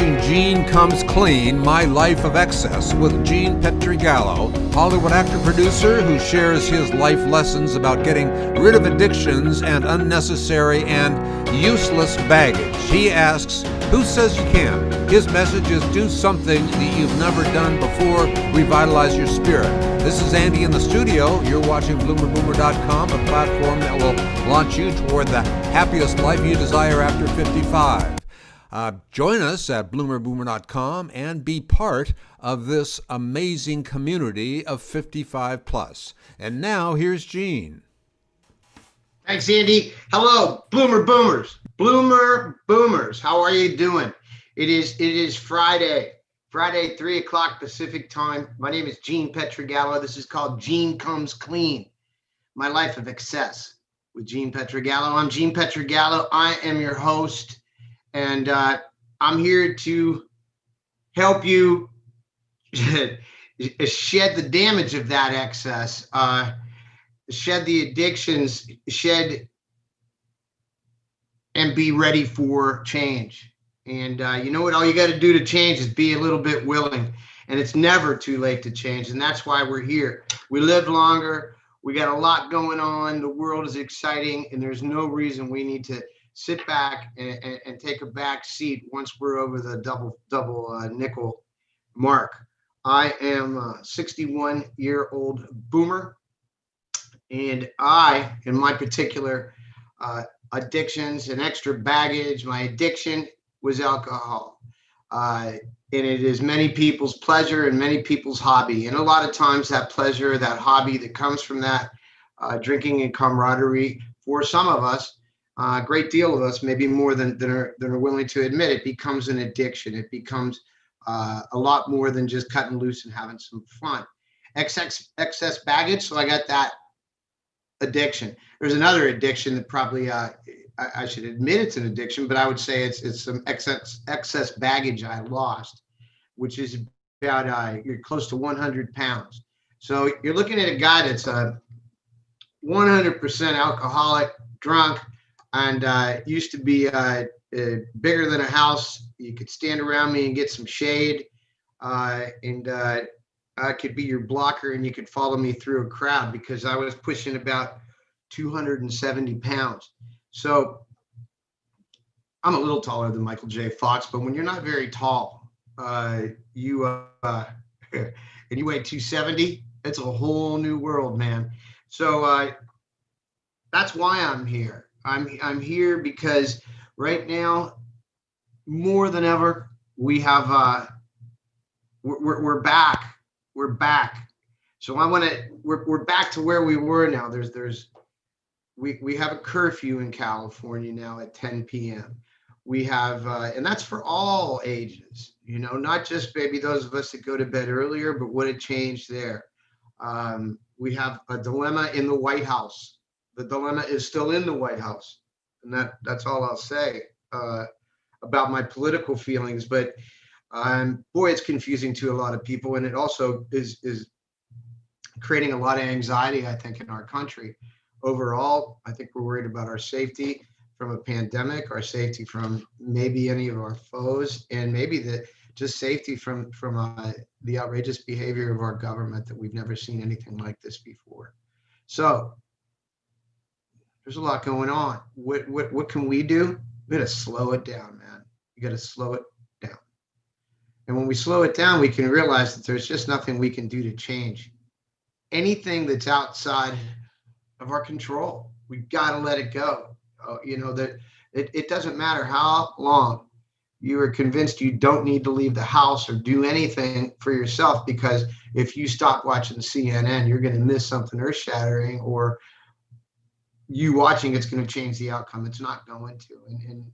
watching Gene Comes Clean, My Life of Excess with Gene Pietragallo, Hollywood actor-producer who shares his life lessons about getting rid of addictions and unnecessary and useless baggage. He asks, who says you can't? His message is do something that you've never done before, revitalize your spirit. This is Andy in the studio. You're watching BloomerBoomer.com, a platform that will launch you toward the happiest life you desire after 55. Join us at BloomerBoomer.com and be part of this amazing community of 55 plus. And now here's Gene. Thanks, Andy. Hello, Bloomer Boomers. Bloomer Boomers, how are you doing? It is Friday, 3 o'clock Pacific time. My name is Gene Pietragallo. This is called Gene Comes Clean, My Life of Excess with Gene Pietragallo. I'm Gene Pietragallo. I am your host, and I'm here to help you shed the damage of that excess, shed the addictions, and be ready for change. And you know what? All you got to do to change is be a little bit willing. And it's never too late to change. And that's why we're here. We live longer. We got a lot going on. The world is exciting. And there's no reason we need to sit back and take a back seat once we're over the double nickel mark. I am a 61-year-old boomer. And in my particular addictions and extra baggage, my addiction was alcohol. And it is many people's pleasure and many people's hobby. And a lot of times that pleasure, that hobby that comes from that drinking and camaraderie, for some of us, a great deal of us, maybe more than are willing to admit, it becomes an addiction. It becomes a lot more than just cutting loose and having some fun. Excess baggage, so I got that addiction. There's another addiction that probably I should admit it's an addiction, but I would say it's some excess baggage I lost, which is about you're close to 100 pounds. So you're looking at a guy that's 100% alcoholic, drunk, and used to be bigger than a house. You could stand around me and get some shade, and I could be your blocker, and you could follow me through a crowd because I was pushing about 270 pounds. So I'm a little taller than Michael J. Fox, but when you're not very tall, and you weigh 270, it's a whole new world, man. So that's why I'm here. I'm here because right now, more than ever, we have we're back. We're back. So we're back to where we were now. We have a curfew in California now at 10 p.m. We have, and that's for all ages, you know, not just maybe those of us that go to bed earlier, but what a change there. We have a dilemma in the White House. The dilemma is still in the White House. And that's all I'll say about my political feelings. But boy, it's confusing to a lot of people. And it also is creating a lot of anxiety, I think, in our country. Overall, I think we're worried about our safety from a pandemic, our safety from maybe any of our foes, and maybe just safety from the outrageous behavior of our government that we've never seen anything like this before. So there's a lot going on. What can we do? We got to slow it down, man. You got to slow it down. And when we slow it down, we can realize that there's just nothing we can do to change anything that's outside of our control. We've got to let it go. You know, that it doesn't matter how long you are convinced you don't need to leave the house or do anything for yourself, because if you stop watching CNN, you're going to miss something earth shattering, or you watching it's going to change the outcome. It's not going to. And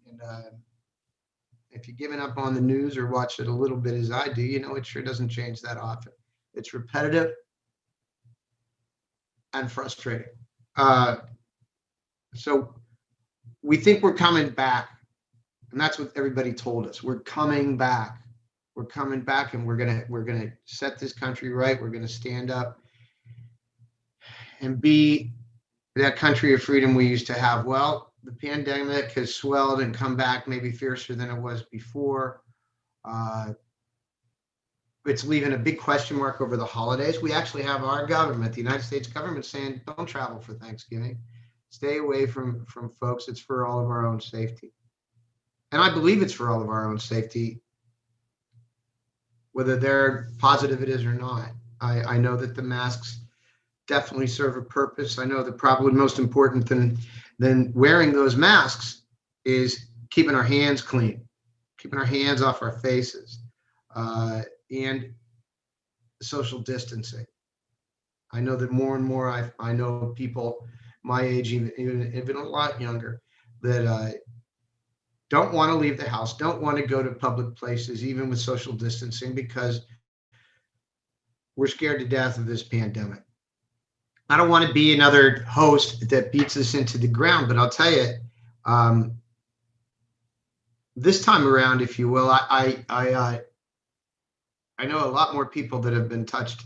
if you're giving up on the news or watch it a little bit as I do, you know, it sure doesn't change that often. It's repetitive and frustrating. So we think we're coming back, and that's what everybody told us. We're coming back. We're coming back, and we're gonna set this country right. We're gonna stand up and be that country of freedom we used to have. Well, the pandemic has swelled and come back maybe fiercer than it was before. Uh, it's leaving a big question mark over the holidays. We actually have our government, the United States government, saying don't travel for Thanksgiving. Stay away from folks. It's for all of our own safety. And I believe it's for all of our own safety, whether they're positive it is or not. I know that the masks definitely serve a purpose. I know that probably most important than wearing those masks is keeping our hands clean, keeping our hands off our faces, and social distancing. I know that more and more I know people my age, even a lot younger, that don't want to leave the house, don't want to go to public places, even with social distancing, because we're scared to death of this pandemic. I don't want to be another host that beats us into the ground, but I'll tell you, this time around, if you will, I know a lot more people that have been touched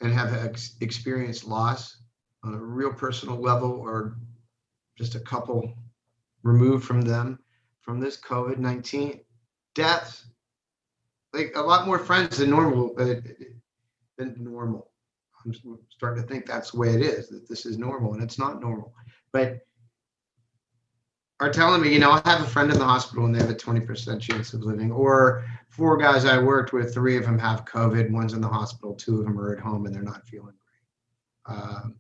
and have experienced loss on a real personal level, or just a couple removed from them, from this COVID-19, deaths. Like a lot more friends than normal. I'm starting to think that's the way it is, that this is normal, and it's not normal. But are telling me, I have a friend in the hospital and they have a 20% chance of living, or 4 guys I worked with, 3 of them have COVID, one's in the hospital, 2 of them are at home and they're not feeling great.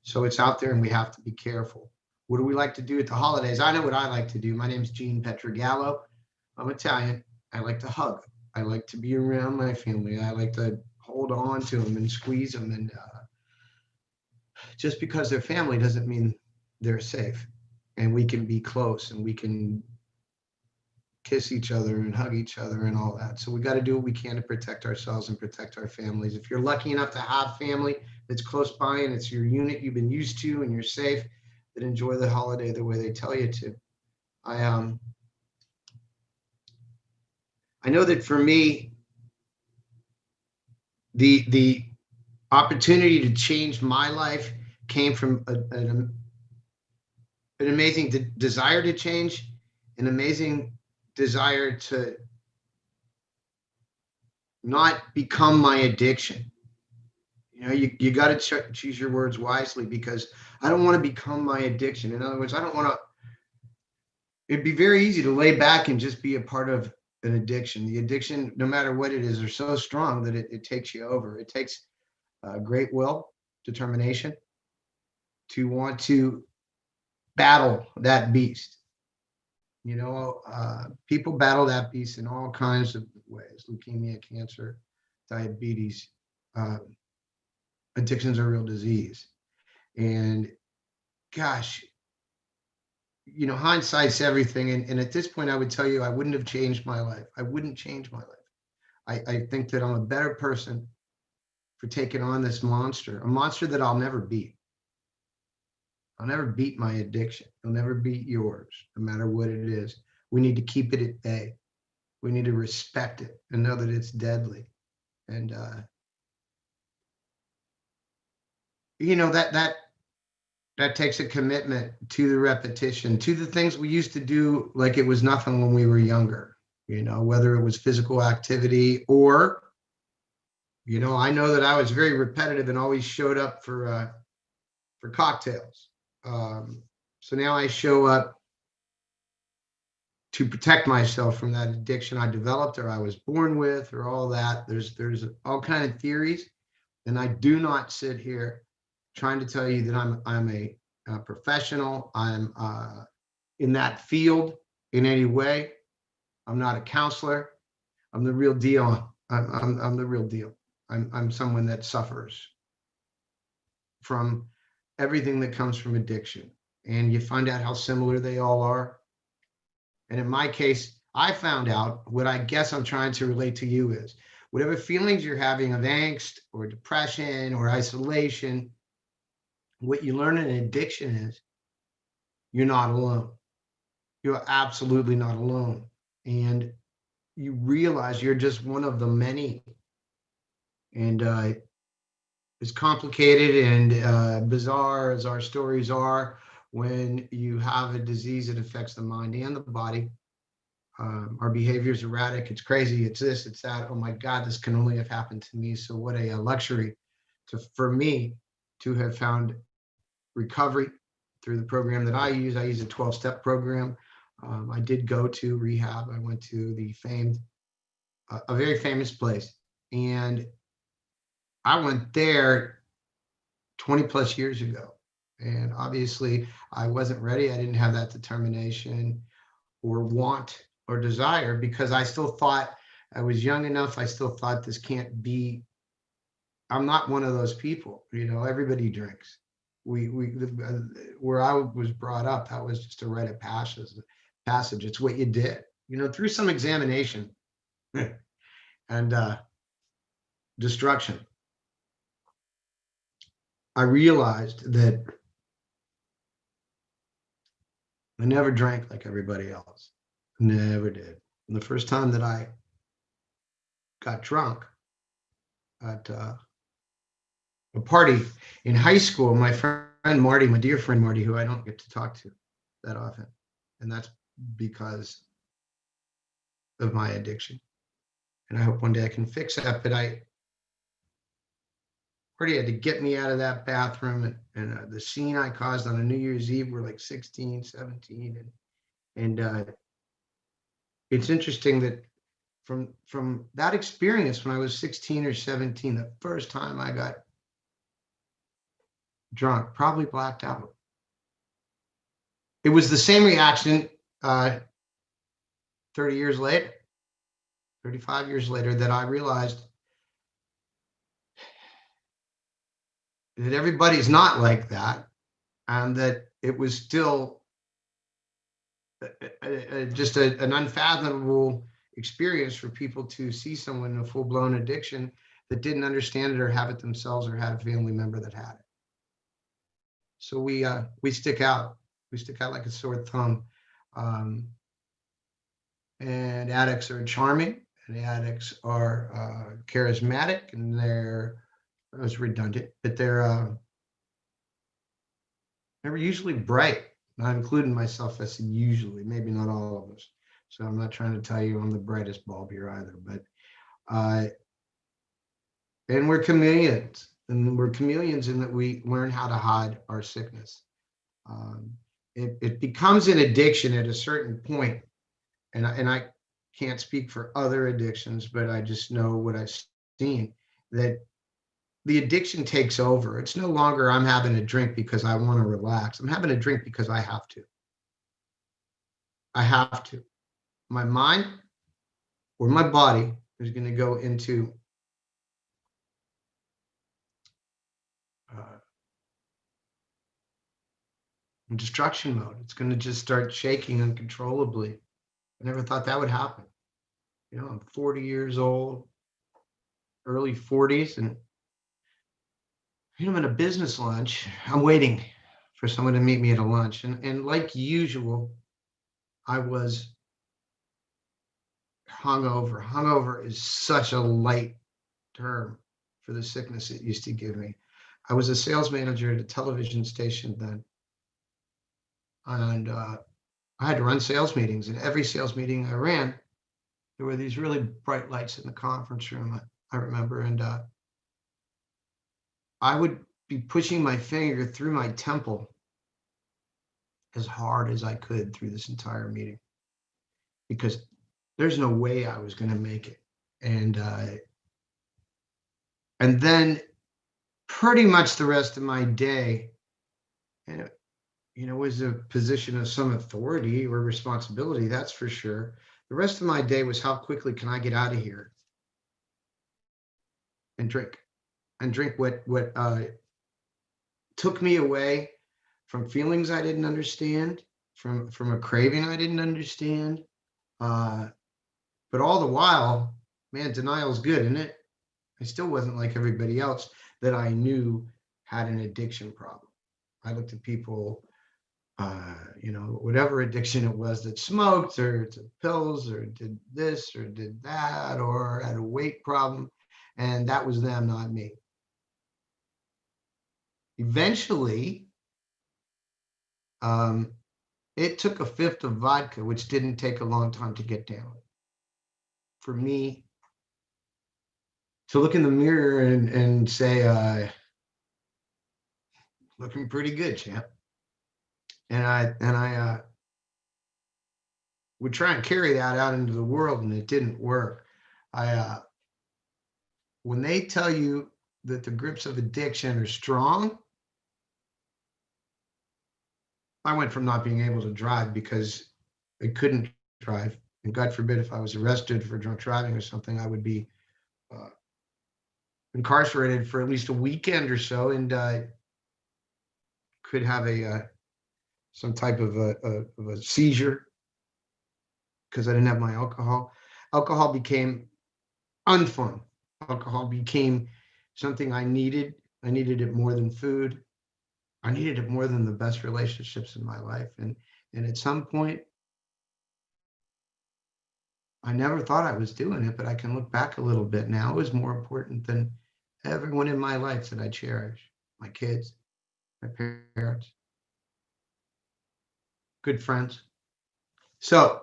So it's out there and we have to be careful. What do we like to do at the holidays? I know what I like to do. My name's Gene Pietragallo. I'm Italian. I like to hug. I like to be around my family. I like to hold on to them and squeeze them. And just because they're family doesn't mean they're safe. And we can be close and we can kiss each other and hug each other and all that. So we got to do what we can to protect ourselves and protect our families. If you're lucky enough to have family that's close by and it's your unit you've been used to and you're safe, then enjoy the holiday the way they tell you to. I know that for me, the opportunity to change my life came from an amazing desire to change, an amazing desire to not become my addiction. You got to choose your words wisely, because I don't want to become my addiction. In other words, I don't want to. It'd be very easy to lay back and just be a part of an addiction. The addiction, no matter what it is, are so strong that it takes you over. It takes great will, determination to want to battle that beast. People battle that beast in all kinds of ways: leukemia, cancer, diabetes. Addiction's a real disease. And gosh, hindsight's everything. And at this point, I would tell you, I wouldn't have changed my life. I wouldn't change my life. I think that I'm a better person for taking on this monster, a monster that I'll never beat. I'll never beat my addiction. I'll never beat yours, no matter what it is. We need to keep it at bay. We need to respect it and know that it's deadly. And that takes a commitment to the repetition, to the things we used to do like it was nothing when we were younger. Whether it was physical activity or, I know that I was very repetitive and always showed up for cocktails. So now I show up to protect myself from that addiction I developed or I was born with, or all that. There's all kind of theories, and I do not sit here trying to tell you that I'm a professional. I'm in that field in any way. I'm not a counselor. I'm the real deal. I'm the real deal. I'm someone that suffers from everything that comes from addiction, and you find out how similar they all are. And in my case, I found out what I guess I'm trying to relate to you is whatever feelings you're having of angst or depression or isolation, what you learn in addiction is you're not alone. You're absolutely not alone. And you realize you're just one of the many. And as complicated and bizarre as our stories are, when you have a disease that affects the mind and the body, Our behavior is erratic. It's crazy. It's this, it's that. Oh my God, this can only have happened to me. So what a luxury for me to have found recovery through the program that I use. I use a 12-step program. I did go to rehab. I went to a very famous place, and I went there 20 plus years ago. And obviously I wasn't ready. I didn't have that determination or want or desire, because I still thought I was young enough. I still thought this can't be, I'm not one of those people. Everybody drinks. Where I was brought up, that was just a rite of passage. It's what you did, through some examination and destruction. I realized that I never drank like everybody else. Never did. And the first time that I got drunk at a party in high school, my friend Marty, my dear friend Marty, who I don't get to talk to that often, and that's because of my addiction. And I hope one day I can fix that. But Marty had to get me out of that bathroom, and the scene I caused on a New Year's Eve, we're like 16, 17, and it's interesting that from that experience when I was 16 or 17, the first time I got drunk, probably blacked out. It was the same reaction 30 years later, 35 years later, that I realized that everybody's not like that, and that it was still just an unfathomable experience for people to see someone in a full-blown addiction that didn't understand it or have it themselves or had a family member that had it. So we stick out. We stick out like a sore thumb. And addicts are charming, and the addicts are charismatic, and that was redundant, but they're usually bright. Not including myself, I said usually, maybe not all of us. So I'm not trying to tell you I'm the brightest bulb here either, but and we're chameleons, in that we learn how to hide our sickness. It becomes an addiction at a certain point, and I can't speak for other addictions, but I just know what I've seen, that the addiction takes over. It's no longer I'm having a drink because I want to relax. I'm having a drink because I have to. I have to. My mind or my body is going to go into destruction mode. It's going to just start shaking uncontrollably. I never thought that would happen. I'm 40 years old, early 40s, and I'm at a business lunch. I'm waiting for someone to meet me at a lunch. And like usual, I was hungover. Hungover is such a light term for the sickness it used to give me. I was a sales manager at a television station then. And I had to run sales meetings. And every sales meeting I ran, there were these really bright lights in the conference room, I remember. And I would be pushing my finger through my temple as hard as I could through this entire meeting, because there's no way I was going to make it. And then pretty much the rest of my day, and was a position of some authority or responsibility, that's for sure. The rest of my day was, how quickly can I get out of here and drink what took me away from feelings I didn't understand, from a craving I didn't understand. But all the while, man, denial's good, isn't it? I still wasn't like everybody else that I knew had an addiction problem. I looked at people, whatever addiction it was, that smoked or to pills or did this or did that or had a weight problem, and that was them, not me. Eventually, it took a fifth of vodka, which didn't take a long time to get down, for me to look in the mirror and say, looking pretty good, champ. And I would try and carry that out into the world, and it didn't work. When they tell you that the grips of addiction are strong, I went from not being able to drive because I couldn't drive, and God forbid if I was arrested for drunk driving or something, I would be incarcerated for at least a weekend or so, and could have some type of a seizure because I didn't have my alcohol. Alcohol became unfun. Alcohol became something I needed. I needed it more than food. I needed it more than the best relationships in my life. And at some point, I never thought I was doing it, but I can look back a little bit now. It was more important than everyone in my life that I cherish. My kids, my parents, good friends. So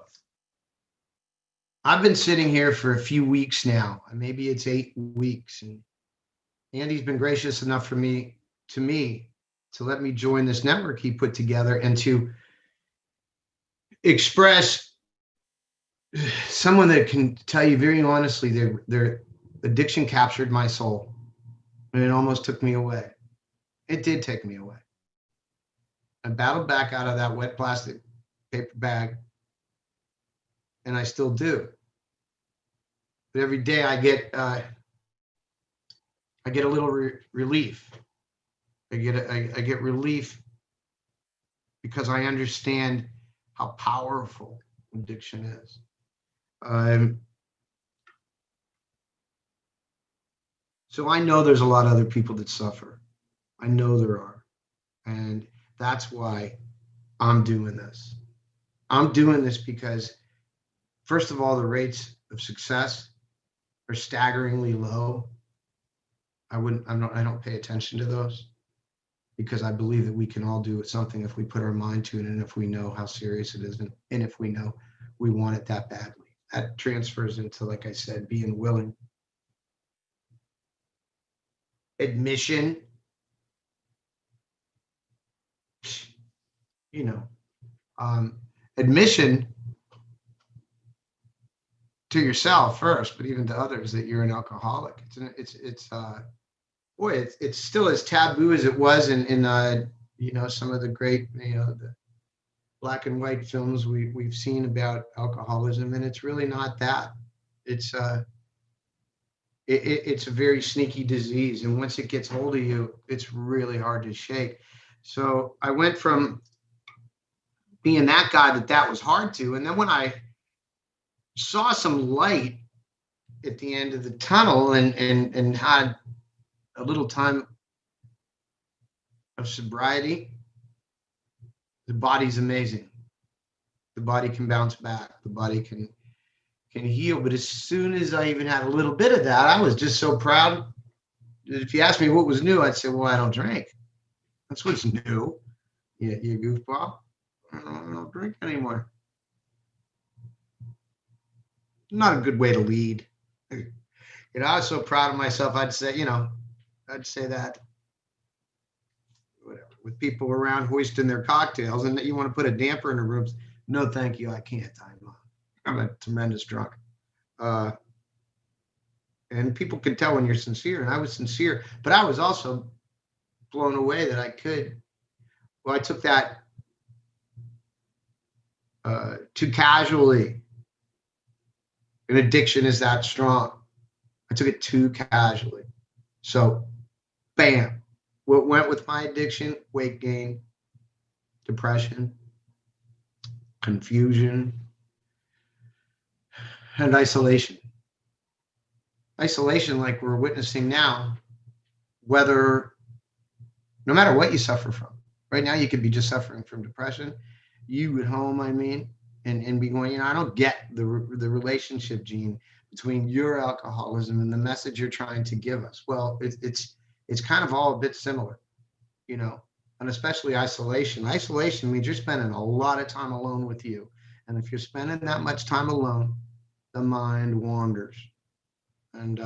I've been sitting here for a few weeks now. Maybe it's 8 weeks. And Andy's been gracious enough to me to let me join this network he put together and to express someone that can tell you very honestly their addiction captured my soul, and it almost took me away. It did take me away. I battled back out of that wet plastic paper bag, and I still do. But every day I get a little relief. I get relief because I understand how powerful addiction is. So I know there's a lot of other people that suffer. I know there are. And that's why I'm doing this. I'm doing this because, first of all, the rates of success are staggeringly low. I don't pay attention to those because I believe that we can all do something if we put our mind to it, and if we know how serious it is, and if we know we want it that badly. That transfers into, like I said, being willing. Admission, admission to yourself first, but even to others that you're an alcoholic. It's still as taboo as it was in some of the great, the black and white films we've seen about alcoholism, and it's really not that. It's a very sneaky disease, and once it gets hold of you, it's really hard to shake. So I went from being that guy that was hard to, and then when I saw some light at the end of the tunnel and had a little time of sobriety, the body's amazing. The body can bounce back. The body can heal. But as soon as I even had a little bit of that, I was just so proud that if you asked me what was new, I'd say, well, I don't drink. That's what's new. You goofball. I don't drink anymore. Not a good way to lead. I was so proud of myself. I'd say that whatever, with people around hoisting their cocktails, and that you want to put a damper in the rooms. No, thank you. I can't. I'm a tremendous drunk. And people can tell when you're sincere, and I was sincere, but I was also blown away that I could. Well, I took that too casually. An addiction is that strong. I took it too casually. So, bam. What went with my addiction? Weight gain, depression, confusion, and isolation. Isolation, like we're witnessing now, no matter what you suffer from. Right now, you could be just suffering from depression. You at home, and be going, I don't get the relationship, Gene, between your alcoholism and the message you're trying to give us. Well, it's kind of all a bit similar. and especially isolation. Isolation means you're spending a lot of time alone with you. And if you're spending that much time alone, the mind wanders. And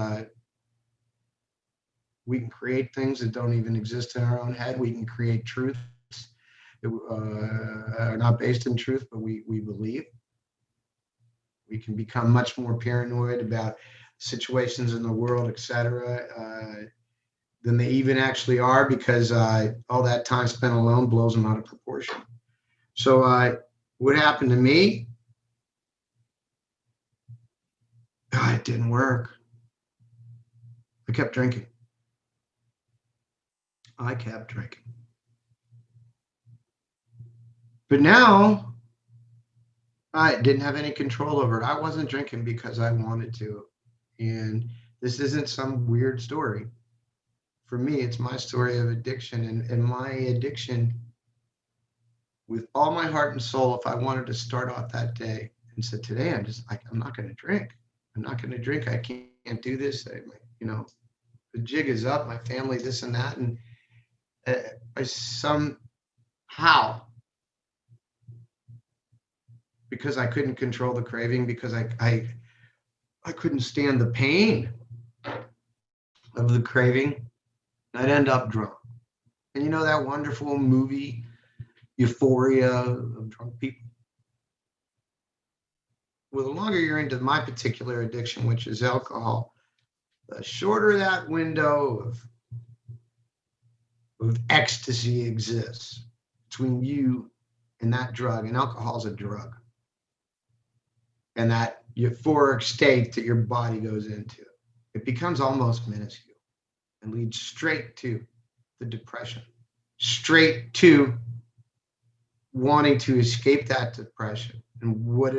we can create things that don't even exist in our own head. We can create truths that are not based in truth, but we believe. We can become much more paranoid about situations in the world, etc., than they even actually are, because all that time spent alone blows them out of proportion. So what happened to me? It didn't work. I kept drinking. I kept drinking. But now I didn't have any control over it. I wasn't drinking because I wanted to. And this isn't some weird story. For me, it's my story of addiction, and my addiction, with all my heart and soul, if I wanted to start off that day and said, today I'm not going to drink. I'm not going to drink. I can't do this. The jig is up, my family, this and that. And I somehow, because I couldn't control the craving, because I couldn't stand the pain of the craving, I'd end up drunk. And that wonderful movie, Euphoria, of drunk people? Well, the longer you're into my particular addiction, which is alcohol, the shorter that window of ecstasy exists between you and that drug. And alcohol is a drug. And that euphoric state that your body goes into, it becomes almost minuscule and leads straight to the depression, straight to wanting to escape that depression. And what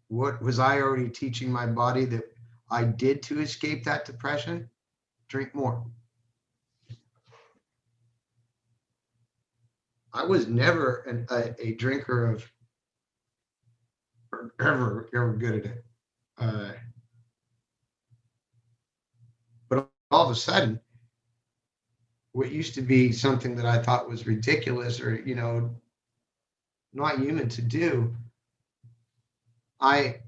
was I already teaching my body that I did to escape that depression? Drink more. I was never a drinker of, or ever good at it. But all of a sudden, what used to be something that I thought was ridiculous or, not human to do, I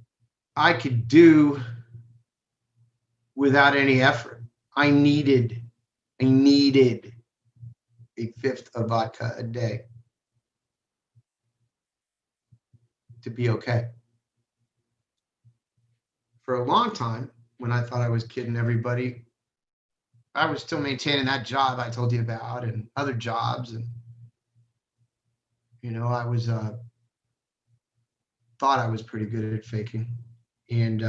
could do without any effort. I needed a fifth of vodka a day to be okay. For a long time, when I thought I was kidding everybody, I was still maintaining that job I told you about and other jobs. And, I was, thought I was pretty good at faking and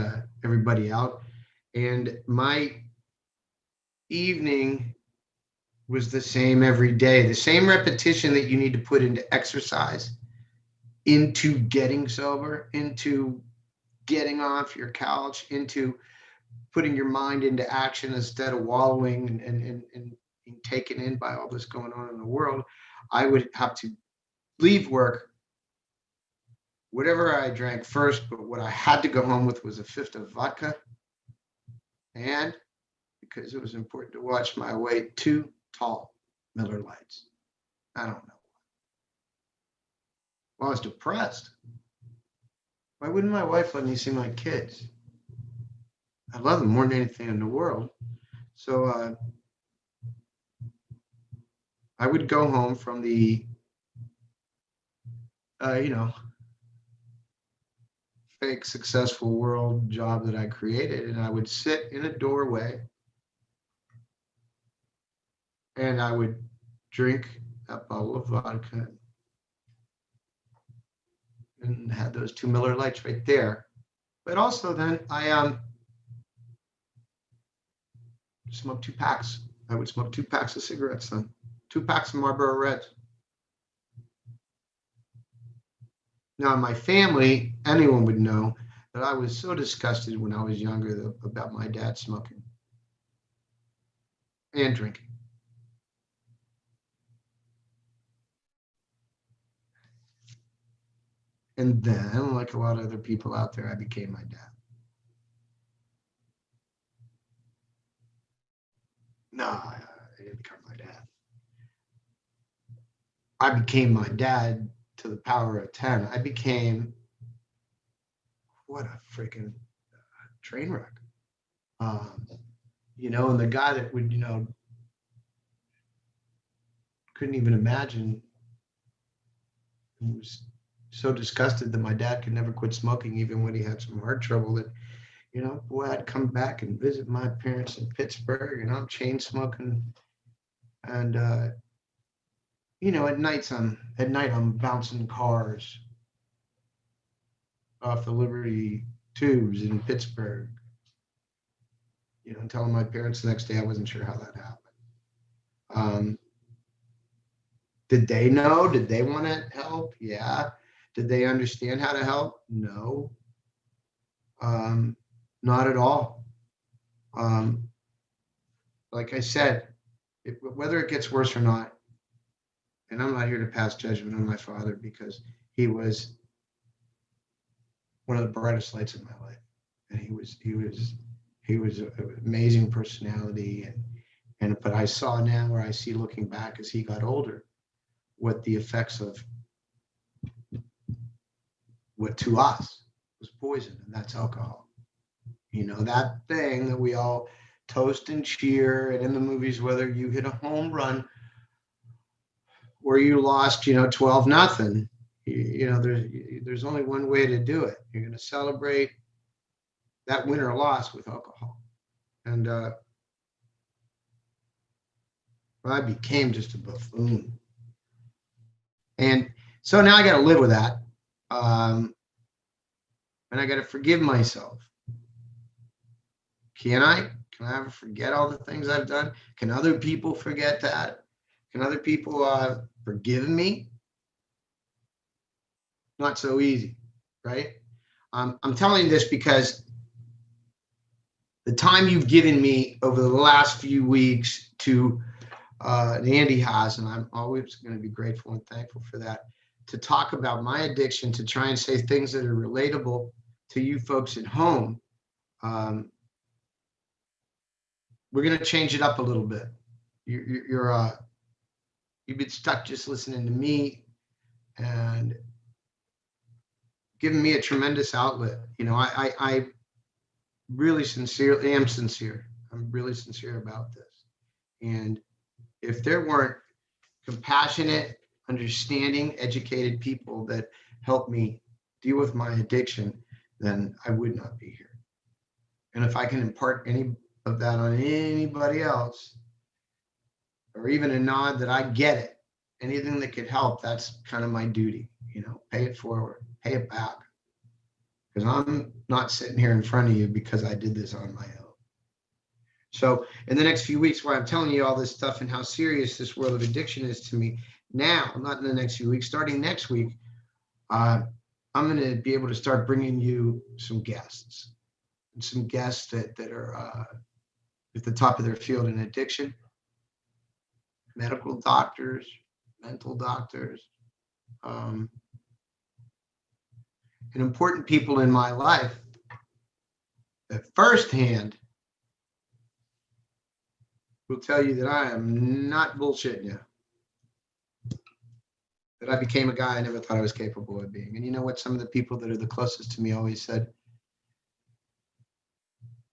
everybody out. And my evening was the same every day, the same repetition that you need to put into exercise, into getting sober, into getting off your couch, into putting your mind into action instead of wallowing and being taken in by all this going on in the world. I would have to leave work, whatever I drank first, but what I had to go home with was a fifth of vodka. And because it was important to watch my weight, 2 tall Miller Lights. I don't know. Well, I was depressed. Why wouldn't my wife let me see my kids? I love them more than anything in the world. So I would go home from the, fake successful world job that I created, and I would sit in a doorway and I would drink that bottle of vodka and had those 2 Miller Lights right there. But also then I smoked 2 packs. I would smoke 2 packs of cigarettes then, 2 packs of Marlboro Reds. Now, my family, anyone would know that I was so disgusted when I was younger about my dad smoking and drinking. And then, like a lot of other people out there, I became my dad. No, I didn't become my dad. I became my dad to the power of 10. I became, what a freaking train wreck. And the guy that would, couldn't even imagine, was so disgusted that my dad could never quit smoking, even when he had some heart trouble, that, boy, I'd come back and visit my parents in Pittsburgh, and I'm chain smoking. And, at night I'm bouncing cars off the Liberty tubes in Pittsburgh, and telling my parents the next day I wasn't sure how that happened. Did they know? Did they want to help? Yeah. Did they understand how to help? No. Not at all. Like I said, whether it gets worse or not, and I'm not here to pass judgment on my father, because he was one of the brightest lights in my life, and he was an amazing personality, but I saw now, where I see looking back as he got older, what the effects of what to us was poison, and that's alcohol. That thing that we all toast and cheer, and in the movies, whether you hit a home run or you lost, 12-0, there's only one way to do it. You're going to celebrate that win or loss with alcohol. And I became just a buffoon. And so now I got to live with that. And I got to forgive myself. Can I ever forget all the things I've done? Can other people forget that? Can other people forgive me? Not so easy, right? I'm telling you this because the time you've given me over the last few weeks to Andy has, and I'm always going to be grateful and thankful for that, to talk about my addiction, to try and say things that are relatable to you folks at home. We're going to change it up a little bit. You've been stuck just listening to me and giving me a tremendous outlet. I really sincerely am sincere. I'm really sincere about this. And if there weren't compassionate, understanding, educated people that helped me deal with my addiction, then I would not be here. And if I can impart any of that on anybody else, or even a nod that I get it, anything that could help, that's kind of my duty. Pay it forward, pay it back. Because I'm not sitting here in front of you because I did this on my own. So in the next few weeks, where I'm telling you all this stuff and how serious this world of addiction is to me now, not in the next few weeks, starting next week, I'm going to be able to start bringing you some guests, and some guests that are at the top of their field in addiction, medical doctors, mental doctors, and important people in my life that firsthand will tell you that I am not bullshitting you. That I became a guy I never thought I was capable of being. And you know what? Some of the people that are the closest to me always said,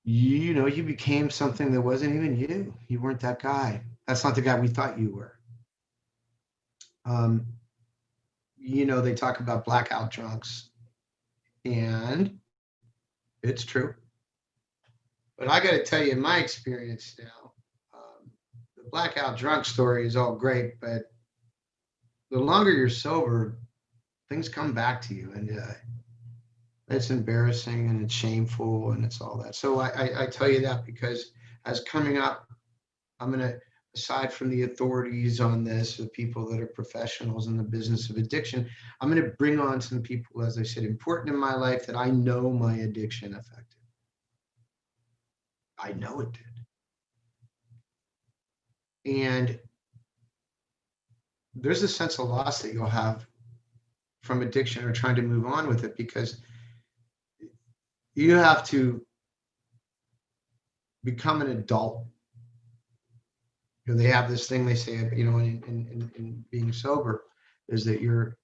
you became something that wasn't even you. You weren't that guy. That's not the guy we thought you were. They talk about blackout drunks, and it's true. But I got to tell you, in my experience now, the blackout drunk story is all great, but the longer you're sober, things come back to you, and it's embarrassing, and it's shameful, and it's all that. So I tell you that because as coming up, I'm going to, aside from the authorities on this, the people that are professionals in the business of addiction, I'm going to bring on some people, as I said, important in my life that I know my addiction affected. I know it did. And there's a sense of loss that you'll have from addiction or trying to move on with it, because you have to become an adult. They have this thing they say, in being sober, is that you're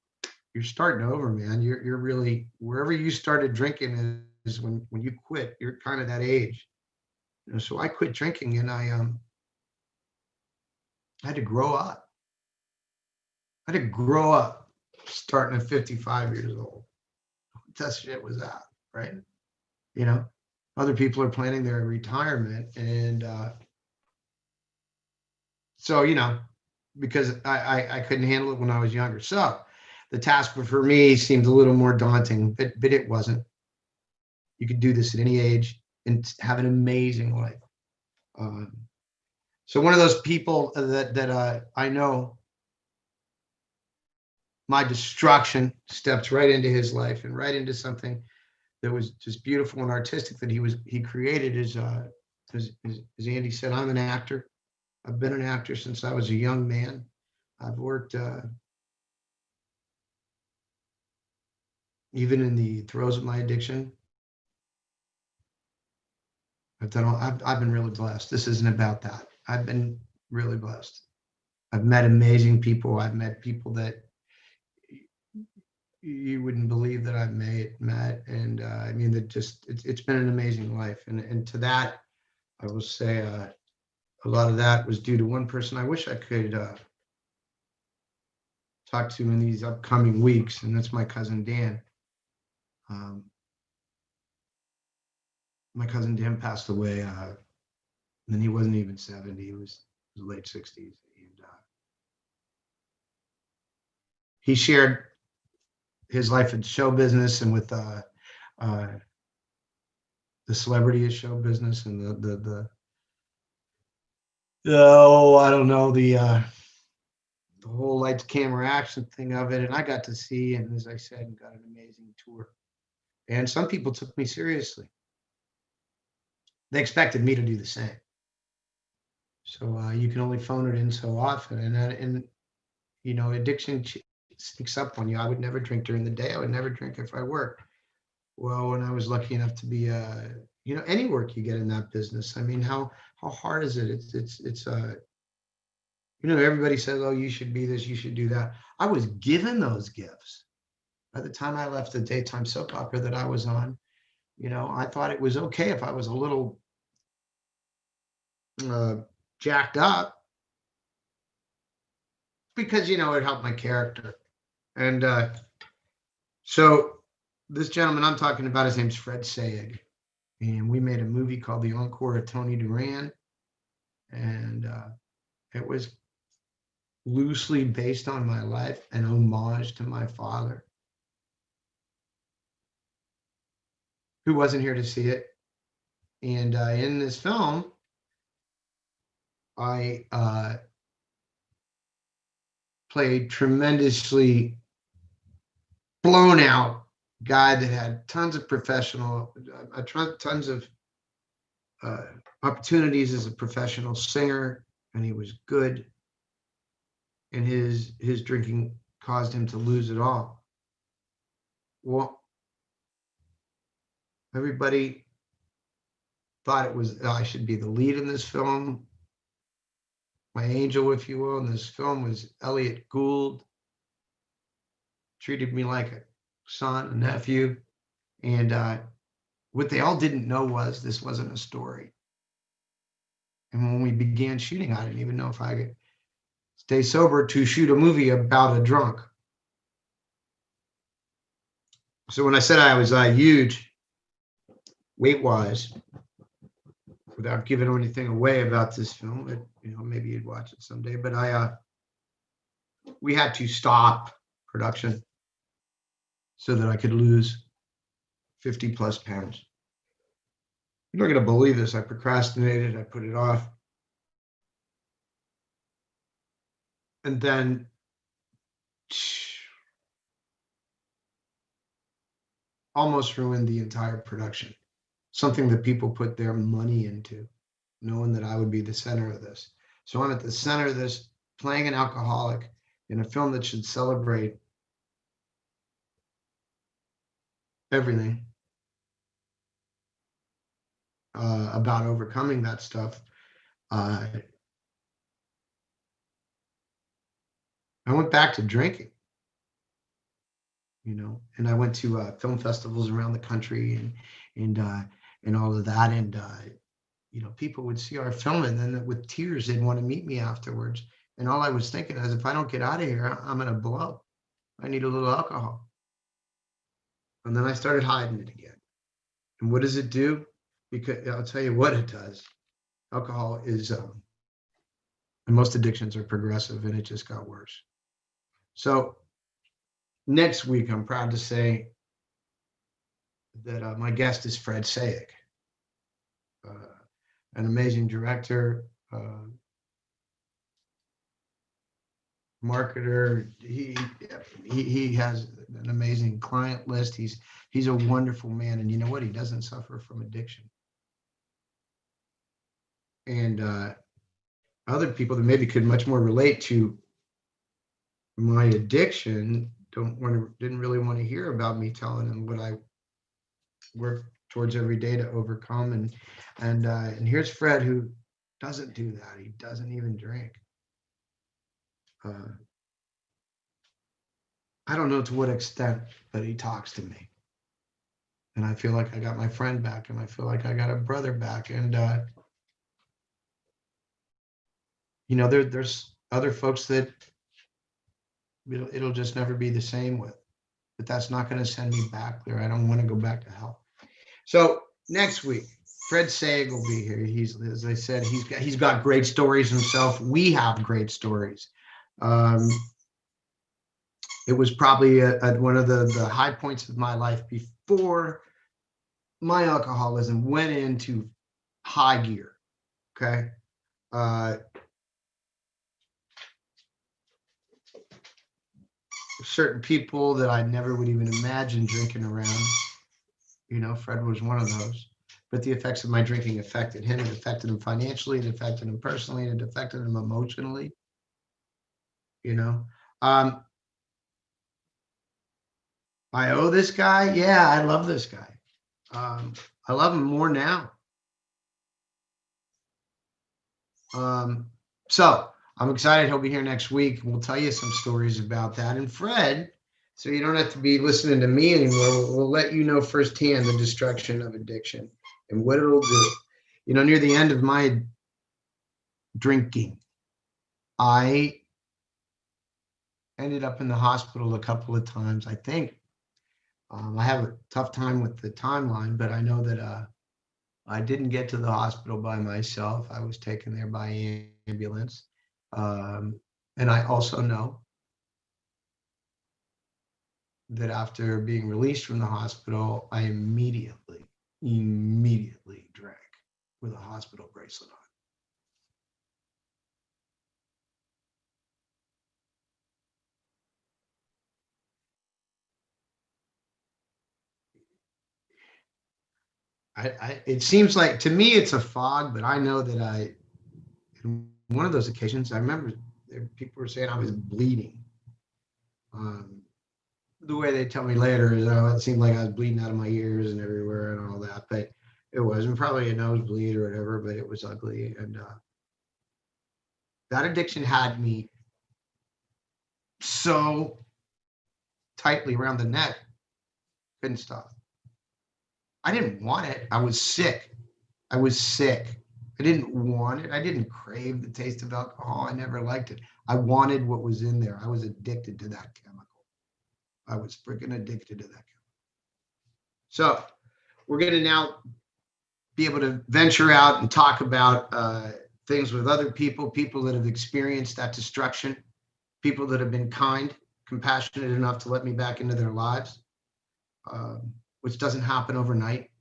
starting over, man. You're really, wherever you started drinking is when you quit. You're kind of that age. So I quit drinking, and I had to grow up. I had to grow up starting at 55 years old. What that shit was that, right? You know, other people are planning their retirement, and so because I couldn't handle it when I was younger. So the task for me seemed a little more daunting, but it wasn't. You could do this at any age and have an amazing life. So one of those people that I know, my destruction stepped right into his life and right into something that was just beautiful and artistic that he created. As Andy said, I'm an actor. I've been an actor since I was a young man. I've worked even in the throes of my addiction. I've been really blessed. This isn't about that. I've been really blessed. I've met amazing people. I've met people that you wouldn't believe that I've met. And I mean, that just, it's been an amazing life. And to that, I will say a lot of that was due to one person I wish I could talk to in these upcoming weeks, and that's my cousin Dan. My cousin Dan passed away, and he wasn't even 70. He was late 60s. And he shared his life in show business and with the celebrity of show business and the I don't know, the whole lights, camera, action thing of it. And I got to see, and as I said, got an amazing tour. And some people took me seriously. They expected me to do the same. So you can only phone it in so often. And addiction sneaks up on you. I would never drink during the day. I would never drink if I worked. Well, when I was lucky enough to be, any work you get in that business, I mean, how hard is it? It's everybody says, oh, you should be this, you should do that. I was given those gifts. By the time I left the daytime soap opera that I was on, I thought it was okay if I was a little jacked up, because, it helped my character. And so this gentleman I'm talking about, his name's Fred Sayeg. And we made a movie called The Encore of Tony Duran. And it was loosely based on my life, an homage to my father, who wasn't here to see it. And in this film, I played tremendously blown out guy that had tons of tons of opportunities as a professional singer, and he was good. And his drinking caused him to lose it all. Well, everybody thought it was I should be the lead in this film. My angel, if you will, in this film was Elliot Gould. Treated me like a son, a nephew. And what they all didn't know was this wasn't a story. And when we began shooting, I didn't even know if I could stay sober to shoot a movie about a drunk. So when I said I was huge weight-wise, without giving anything away about this film, maybe you'd watch it someday, but we had to stop production so that I could lose 50 plus pounds. You're not going to believe this. I procrastinated. I put it off. And then almost ruined the entire production. Something that people put their money into, knowing that I would be the center of this. So I'm at the center of this, playing an alcoholic in a film that should celebrate everything about overcoming that stuff. I went back to drinking. And I went to film festivals around the country and all of that. And, people would see our film and then with tears, they'd want to meet me afterwards. And all I was thinking is, if I don't get out of here, I'm going to blow. I need a little alcohol. And then I started hiding it again. And what does it do? Because I'll tell you what it does. Alcohol is, and most addictions are progressive, and it just got worse. So next week, I'm proud to say that my guest is Fred Sayek, an amazing director, marketer. He has an amazing client list. He's a wonderful man, and you know what? He doesn't suffer from addiction. And other people that maybe could much more relate to my addiction didn't really want to hear about me telling them what I work towards every day to overcome. And here's Fred, who doesn't do that. He doesn't even drink. I don't know to what extent, but he talks to me. And I feel like I got my friend back, and I feel like I got a brother back. And, there's other folks that it'll just never be the same with. But that's not going to send me back there. I don't want to go back to hell. So next week, Fred Sayek will be here. He's, as I said, he's got great stories himself. We have great stories. It was probably one of the high points of my life before my alcoholism went into high gear. Okay. Certain people that I never would even imagine drinking around. Fred was one of those. But the effects of my drinking affected him. It affected him financially. It affected him personally. It affected him emotionally. I owe this guy. Yeah, I love this guy. I love him more now. So I'm excited. He'll be here next week. We'll tell you some stories about that. And Fred, so you don't have to be listening to me anymore. We'll let you know firsthand the destruction of addiction and what it'll do. Near the end of my drinking, I ended up in the hospital a couple of times, I think. I have a tough time with the timeline, but I know that I didn't get to the hospital by myself. I was taken there by ambulance. And I also know that after being released from the hospital, I immediately drank with a hospital bracelet on. It seems like, to me, it's a fog, but I know that in one of those occasions, I remember people were saying I was bleeding. The way they tell me later is, it seemed like I was bleeding out of my ears and everywhere and all that, but it wasn't. Probably a nosebleed or whatever, but it was ugly. And that addiction had me so tightly around the neck, couldn't stop. I didn't want it. I was sick. I didn't want it. I didn't crave the taste of alcohol. I never liked it. I wanted what was in there. I was addicted to that chemical. I was freaking addicted to that chemical. So we're going to now be able to venture out and talk about things with other people that have experienced that destruction, people that have been kind, compassionate enough to let me back into their lives, which doesn't happen overnight.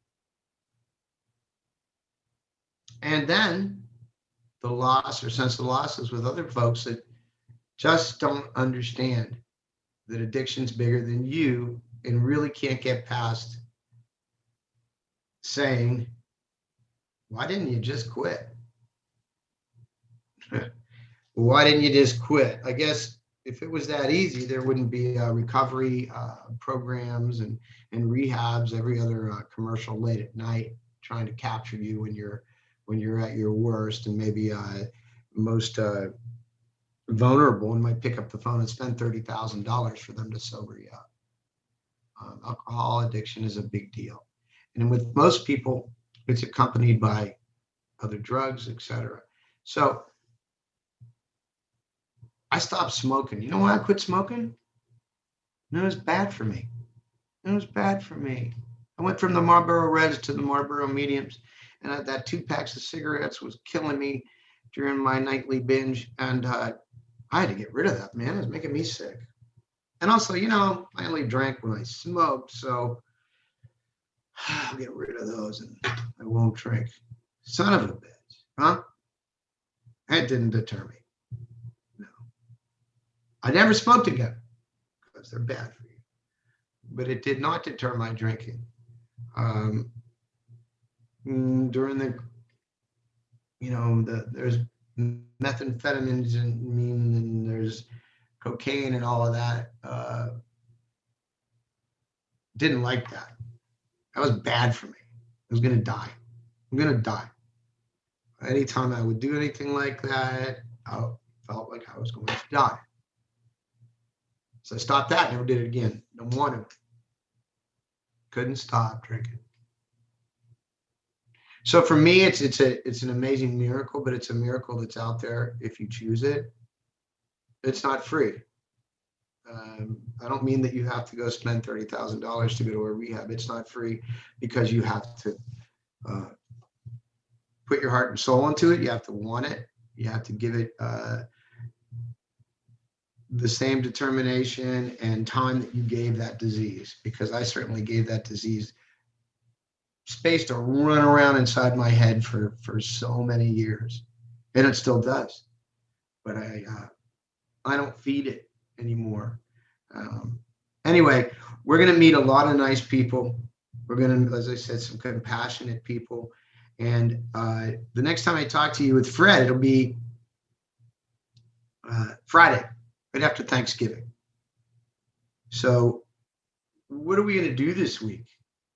And then the loss or sense of losses with other folks that just don't understand that addiction's bigger than you and really can't get past saying, why didn't you just quit? Why didn't you just quit? I guess if it was that easy, there wouldn't be recovery programs and rehabs every other commercial late at night trying to capture you when you're at your worst and maybe most vulnerable and might pick up the phone and spend $30,000 for them to sober you up. Alcohol addiction is a big deal. And with most people, it's accompanied by other drugs, etc. So I stopped smoking. You know why I quit smoking? And it was bad for me. It was bad for me. I went from the Marlboro Reds to the Marlboro Mediums, and that 2 packs of cigarettes was killing me during my nightly binge. And I had to get rid of that, man. It was making me sick. And also, I only drank when I smoked, so I'll get rid of those and I won't drink. Son of a bitch, huh? That didn't deter me. No. I never smoked again because they're bad for you. But it did not deter my drinking. During there's methamphetamines and there's cocaine and all of that. Didn't like that. That was bad for me. I was going to die. I'm going to die. Anytime I would do anything like that, I felt like I was going to die. So I stopped that, never did it again. Don't want to. Couldn't stop drinking. So for me, it's an amazing miracle, but it's a miracle that's out there if you choose it. It's not free. I don't mean that you have to go spend $30,000 to go to a rehab. It's not free because you have to put your heart and soul into it. You have to want it. You have to give it the same determination and time that you gave that disease, because I certainly gave that disease space to run around inside my head for so many years, and it still does. But I don't feed it anymore. Anyway, we're going to meet a lot of nice people. We're going to, as I said, some compassionate people. And the next time I talk to you with Fred, it'll be Friday, right after Thanksgiving. So what are we going to do this week?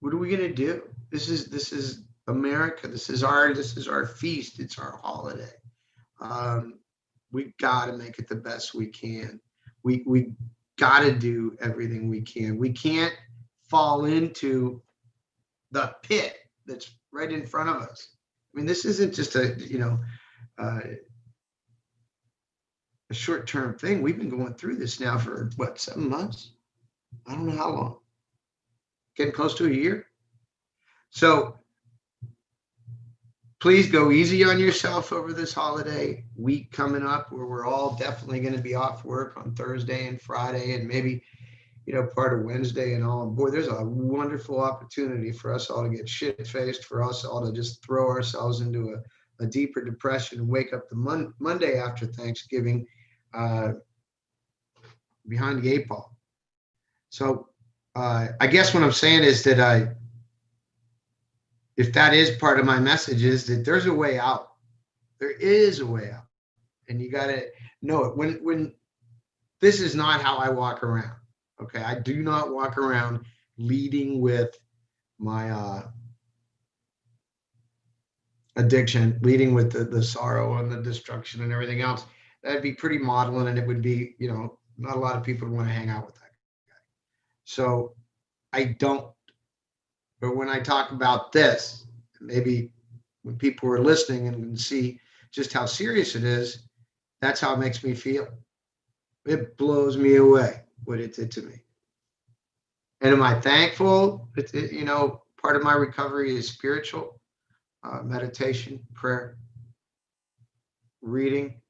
What are we going to do? This is America. This is our feast. It's our holiday. We got to make it the best we can. We got to do everything we can. We can't fall into the pit that's right in front of us. I mean, this isn't just a short-term thing. We've been going through this now for 7 months? I don't know how long. Getting close to a year. So please go easy on yourself over this holiday week coming up, where we're all definitely going to be off work on Thursday and Friday, and maybe, part of Wednesday and all. Boy, there's a wonderful opportunity for us all to get shit-faced, for us all to just throw ourselves into a deeper depression and wake up the Monday after Thanksgiving behind the 8 ball. So I guess what I'm saying is that if that is part of my message, is that there's a way out. There is a way out. And you got to know it. When this is not how I walk around. Okay. I do not walk around leading with my addiction, leading with the sorrow and the destruction and everything else. That'd be pretty maudlin, and it would be, not a lot of people would want to hang out with that guy. So I don't. But when I talk about this, maybe when people are listening and see just how serious it is, that's how it makes me feel. It blows me away what it did to me. And am I thankful? Part of my recovery is spiritual, meditation, prayer, reading.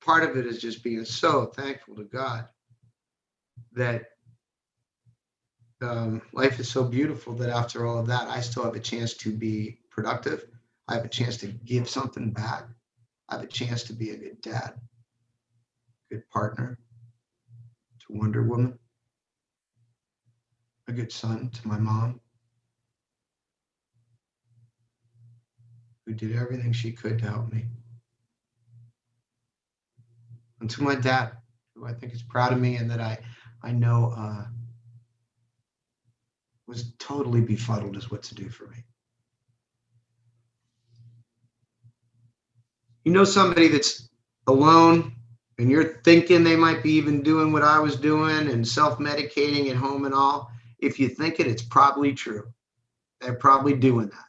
Part of it is just being so thankful to God that life is so beautiful that after all of that, I still have a chance to be productive. I have a chance to give something back. I have a chance to be a good dad, good partner to Wonder Woman, a good son to my mom, who did everything she could to help me, and to my dad, who I think is proud of me and that I know was totally befuddled as what to do for me. Somebody that's alone and you're thinking they might be even doing what I was doing and self-medicating at home and all. If you think it, it's probably true. They're probably doing that.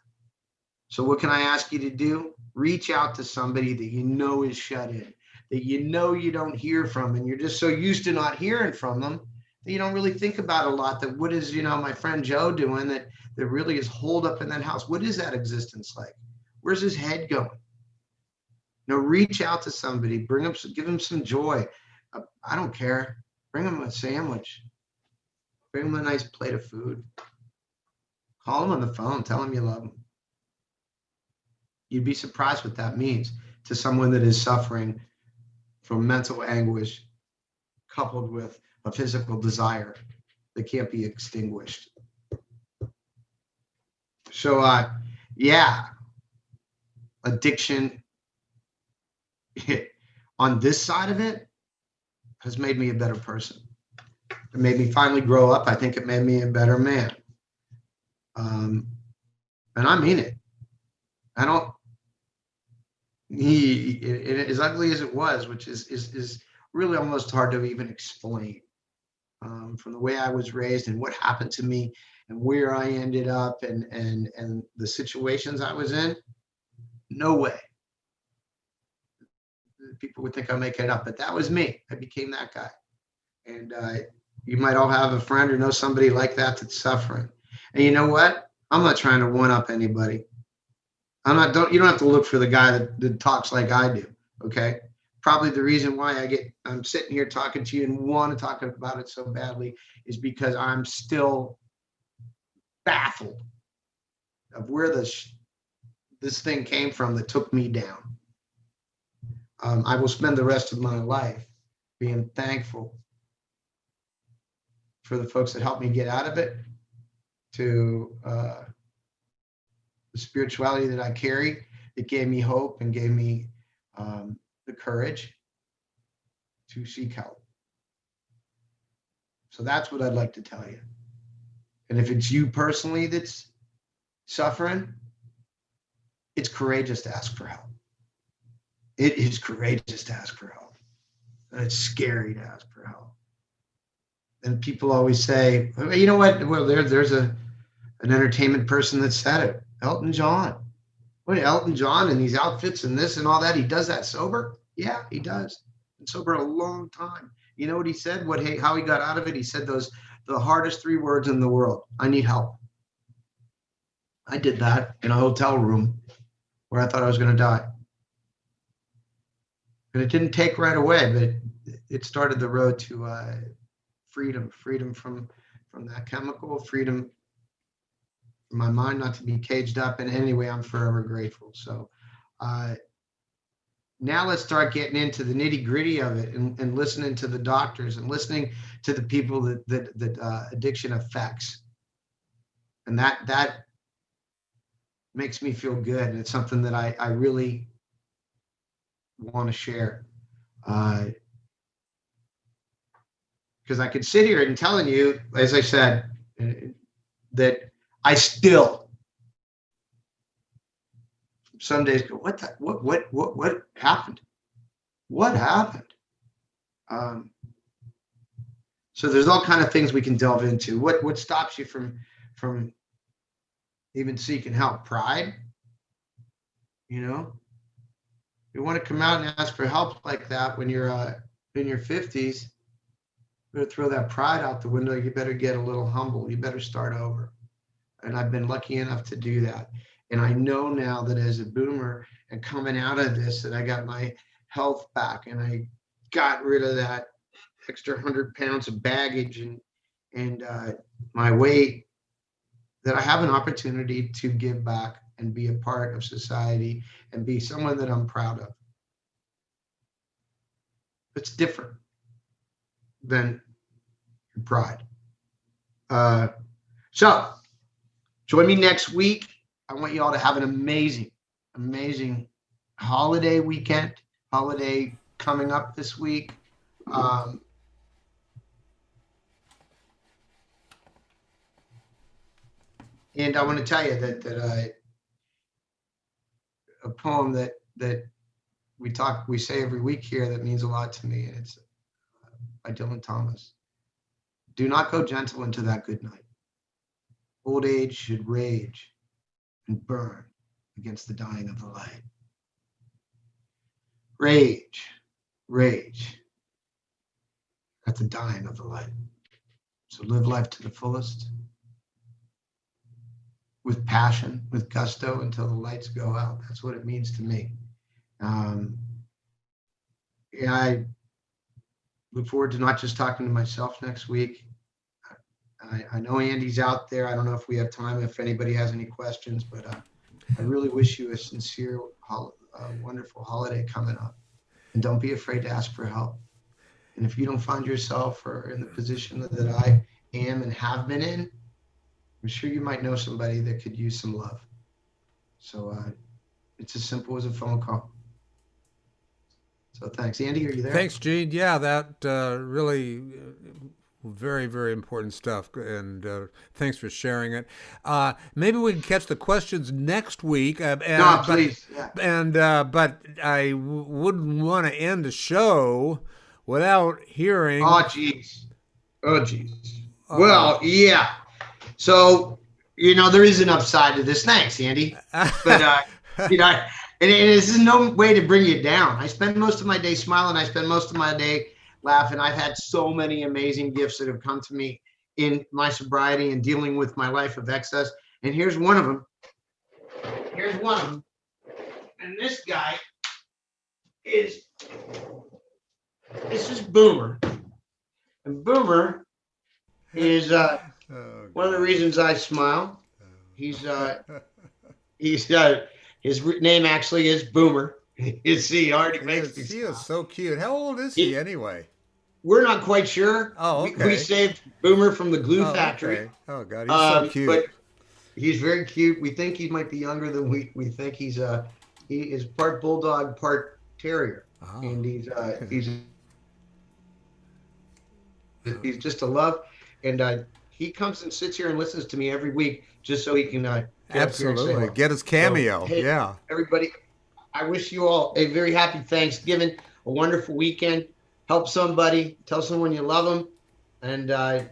So what can I ask you to do? Reach out to somebody that you know is shut in, that you know you don't hear from, and you're just so used to not hearing from them that you don't really think about a lot. That what is, my friend Joe doing that really is holed up in that house? What is that existence like? Where's his head going? Reach out to somebody, give him some joy. I don't care. Bring him a sandwich. Bring him a nice plate of food. Call him on the phone. Tell him you love him. You'd be surprised what that means to someone that is suffering from mental anguish coupled with a physical desire that can't be extinguished. So, yeah, addiction on this side of it has made me a better person. It made me finally grow up. I think it made me a better man. And I mean it. I don't, as ugly as it was, which is really almost hard to even explain, from the way I was raised and what happened to me and where I ended up and the situations I was in. No way. People would think I'm making it up, but that was me. I became that guy. And you might all have a friend or know somebody like that that's suffering. And you know what? I'm not trying to one up anybody. You don't have to look for the guy that talks like I do. Okay. Probably the reason why I'm sitting here talking to you and want to talk about it so badly is because I'm still baffled of where this thing came from that took me down. I will spend the rest of my life being thankful for the folks that helped me get out of it, to the spirituality that I carry. It gave me hope and gave me the courage to seek help. So that's what I'd like to tell you. And if it's you personally that's suffering, it's courageous to ask for help. It is courageous to ask for help. And it's scary to ask for help. And people always say, you know what? Well, there's an entertainment person that said it. Elton John. What, Elton John and these outfits and this and all that? He does that sober? Yeah, he does. Been sober a long time. You know what he said? How he got out of it? He said the hardest 3 words in the world. I need help. I did that in a hotel room where I thought I was going to die. And it didn't take right away, but it started the road to freedom from that chemical, freedom from my mind not to be caged up. And anyway, I'm forever grateful. So now let's start getting into the nitty gritty of it and listening to the doctors and listening to the people that addiction affects. And that makes me feel good. And it's something that I really want to share. Because I could sit here and telling you, as I said, that I still some days go, what happened? What happened? So there's all kind of things we can delve into. What stops you from even seeking help? Pride? You want to come out and ask for help like that when you're in your 50s, you better throw that pride out the window. You better get a little humble. You better start over. And I've been lucky enough to do that. And I know now that as a boomer and coming out of this, that I got my health back and I got rid of that extra 100 pounds of baggage and my weight, that I have an opportunity to give back and be a part of society and be someone that I'm proud of. It's different than pride. So join me next week. I want you all to have an amazing, amazing holiday weekend, holiday coming up this week. And I want to tell you that a poem that we say every week here that means a lot to me, and it's by Dylan Thomas. Do not go gentle into that good night. Old age should rage and burn against the dying of the light. Rage, rage at the dying of the light. So live life to the fullest, with passion, with gusto, until the lights go out. That's what it means to me. Yeah, I look forward to not just talking to myself next week. I know Andy's out there. I don't know if we have time, if anybody has any questions, but I really wish you a sincere, wonderful holiday coming up. And don't be afraid to ask for help. And if you don't find yourself or in the position that I am and have been in, I'm sure you might know somebody that could use some love. So it's as simple as a phone call. So thanks. Andy, are you there? Thanks, Gene. Yeah, that really very, very important stuff. And thanks for sharing it. Maybe we can catch the questions next week. No, please. Yeah. But I wouldn't want to end the show without hearing. Oh, geez. Well, yeah. So, there is an upside to this. Thanks, Andy. But, and this is no way to bring you down. I spend most of my day smiling. I spend most of my day laughing. I've had so many amazing gifts that have come to me in my sobriety and dealing with my life of excess. And here's one of them. And this guy is Boomer. And Boomer is one of the reasons I smile. His name actually is Boomer. You see, he already makes me smile. He is so cute. How old is he anyway? We're not quite sure. Oh, okay. We saved Boomer from the glue factory. Okay. Oh, God, he's so cute. But he's very cute. We think he might be younger than we think. He is part bulldog, part terrier, and he's just a love. And he comes and sits here and listens to me every week just so he can absolutely get his cameo. So, hey, yeah, everybody, I wish you all a very happy Thanksgiving, a wonderful weekend. Help somebody, tell someone you love them, and I'll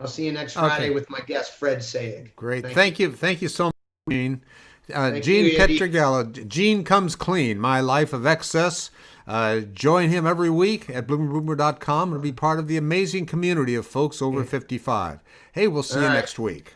see you next Friday with my guest Fred Sayeg. Great, thank you so much, Gene. Gene Pietragallo, Gene Comes Clean, My Life of Excess. Join him every week at bloomerboomer.com and be part of the amazing community of folks over 55. Hey, we'll see you next week.